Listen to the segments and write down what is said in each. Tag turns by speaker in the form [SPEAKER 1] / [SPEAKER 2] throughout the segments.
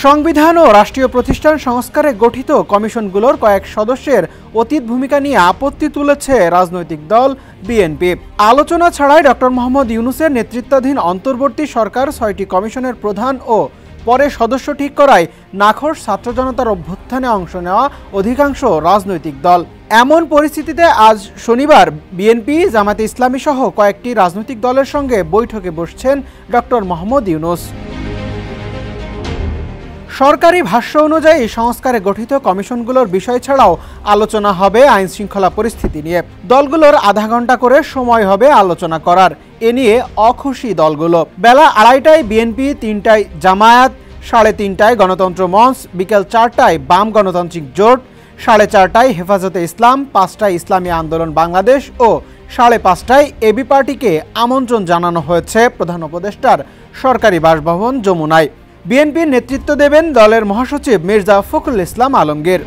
[SPEAKER 1] সংবিধান ও রাষ্ট্রীয় প্রতিষ্ঠান সংস্কারে গঠিত কমিশনগুলোর কয়েক সদস্যের অতীত ভূমিকা নিয়ে আপত্তি তুলেছে রাজনৈতিক দল বিএনপি। আলোচনা ছাড়াই ডক্টর মোহাম্মদ ইউনূসের নেতৃত্বাধীন অন্তর্বর্তী সরকার ৬টি কমিশনের প্রধান ও পরে সদস্য ঠিক করায় নাখোশ ছাত্র জনতার অভ্যুত্থানে অংশ নেওয়া অধিকাংশ রাজনৈতিক দল। এমন পরিস্থিতিতে আজ শনিবার বিএনপি, জামায়াতে ইসলামী সহ কয়েকটি রাজনৈতিক দলের সঙ্গে বৈঠকে বসছেন ডক্টর মোহাম্মদ ইউনূস। সরকারি ভাষ্য অনুযায়ী সংস্কারে গঠিত কমিশনগুলোর বিষয় ছাড়াও আলোচনা হবে আইন শৃঙ্খলা পরিস্থিতি নিয়ে। দলগুলোর আধা ঘন্টা করে সময় হবে আলোচনা করার। এ নিয়ে অখুশি দলগুলো। বেলা ২:৩০টায় বিএনপি, ৩টায় জামায়াত, ৩:৩০টায় গণতন্ত্র মঞ্চ, বিকেল ৪টায় বাম গণতান্ত্রিক জোট, ৪:৩০টায় হেফাজতে ইসলাম, ৫টায় ইসলামী আন্দোলন বাংলাদেশ ও ৫:৩০টায় এবি পার্টিকে আমন্ত্রণ জানানো হয়েছে প্রধান উপদেষ্টার সরকারি বাসভবন যমুনায়। বিএনপির নেতৃত্ব দেবেন দলের মহাসচিব মির্জা ফখরুল ইসলাম আলমগীর।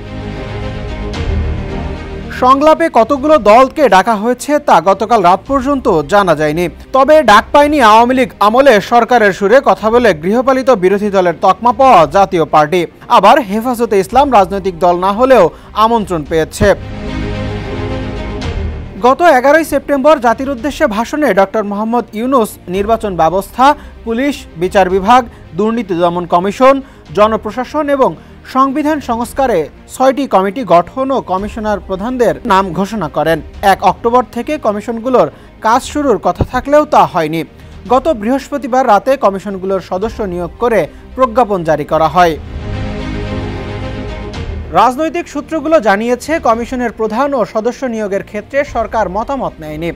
[SPEAKER 1] সংলাপে কতগুলো দলকে ডাকা হয়েছে তা গতকাল রাত পর্যন্ত জানা যায়নি। তবে ডাক পায়নি আওয়ামী লীগ আমলে সরকারের সুরে কথা বলে গৃহপালিত বিরোধী দলের তকমা পাওয়া জাতীয় পার্টি। আবার হেফাজতে ইসলাম রাজনৈতিক দল না হলেও আমন্ত্রণ পেয়েছে। গত ১১ই সেপ্টেম্বর জাতির উদ্দেশ্যে ভাষণে ডক্টর মোহাম্মদ ইউনূস নির্বাচন ব্যবস্থা, পুলিশ, বিচার বিভাগ, দুর্নীতি দমন কমিশন, জনপ্রশাসন এবং সংবিধান সংস্কারে ৬টি কমিটি গঠন ও কমিশনার প্রধানদের নাম ঘোষণা করেন। ১ অক্টোবর থেকে কমিশনগুলোর কাজ শুরুর কথা থাকলেও তা হয়নি। গত বৃহস্পতিবার রাতে কমিশনগুলোর সদস্য নিয়োগ করে প্রজ্ঞাপন জারি করা হয়। রাজনৈতিক সূত্রগুলো জানিয়েছে, কমিশনের প্রধান ও সদস্য নিয়োগের ক্ষেত্রে সরকার মতামত নেয়নি।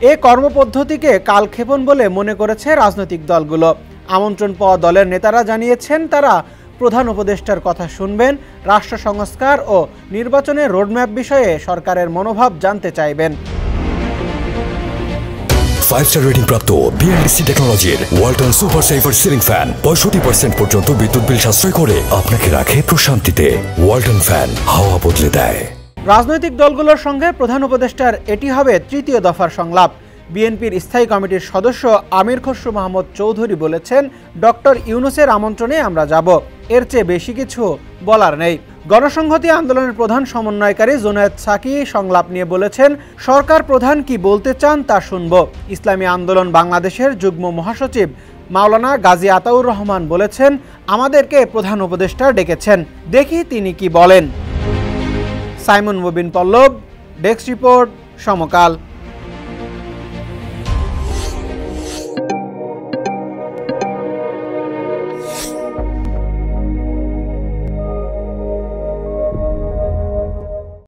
[SPEAKER 1] এ কর্মপদ্ধতিকে কালক্ষেপণ বলে মনে করেছে রাজনৈতিক দলগুলো। আমন্ত্রণ পাওয়া দলের নেতারা জানিয়েছেন, তারা প্রধান উপদেষ্টার কথা শুনবেন, রাষ্ট্র সংস্কার ও নির্বাচনের রোডম্যাপ বিষয়ে সরকারের মনোভাব জানতে চাইবেন।
[SPEAKER 2] 5-স্টার রেটিং প্রাপ্ত বিএলডিসি টেকনোলজির Walton super saver ceiling fan 65% পর্যন্ত বিদ্যুৎ বিল সাশ্রয় করে আপনাকে রাখে প্রশান্তিতে। ওয়ালটন ফ্যান হাওয়া বদলে দেয়।
[SPEAKER 1] রাজনৈতিক দলগুলোর সঙ্গে প্রধান উপদেষ্টার এটি হবে তৃতীয় দফার সংলাপ। বিএনপির স্থায়ী কমিটির সদস্য আমির খসরু মাহমুদ চৌধুরী বলেছেন, ডক্টর ইউনূসের আমন্ত্রণে আমরা যাব, এর চেয়ে বেশি কিছু বলার নেই। গণসংহতি আন্দোলনের প্রধান সমন্বয়কারী জুনায়েদ সাকি সংলাপ নিয়ে বলেছেন, সরকার প্রধান কি বলতে চান তা শুনব। ইসলামী আন্দোলন বাংলাদেশের যুগ্ম মহাসচিব মাওলানা গাজী আতাউর রহমান বলেছেন, আমাদেরকে প্রধান উপদেষ্টা ডেকেছেন, দেখি তিনি কি বলেন। সাইমন মুবিন পল্লব, ডেস্ক রিপোর্ট, সমকাল।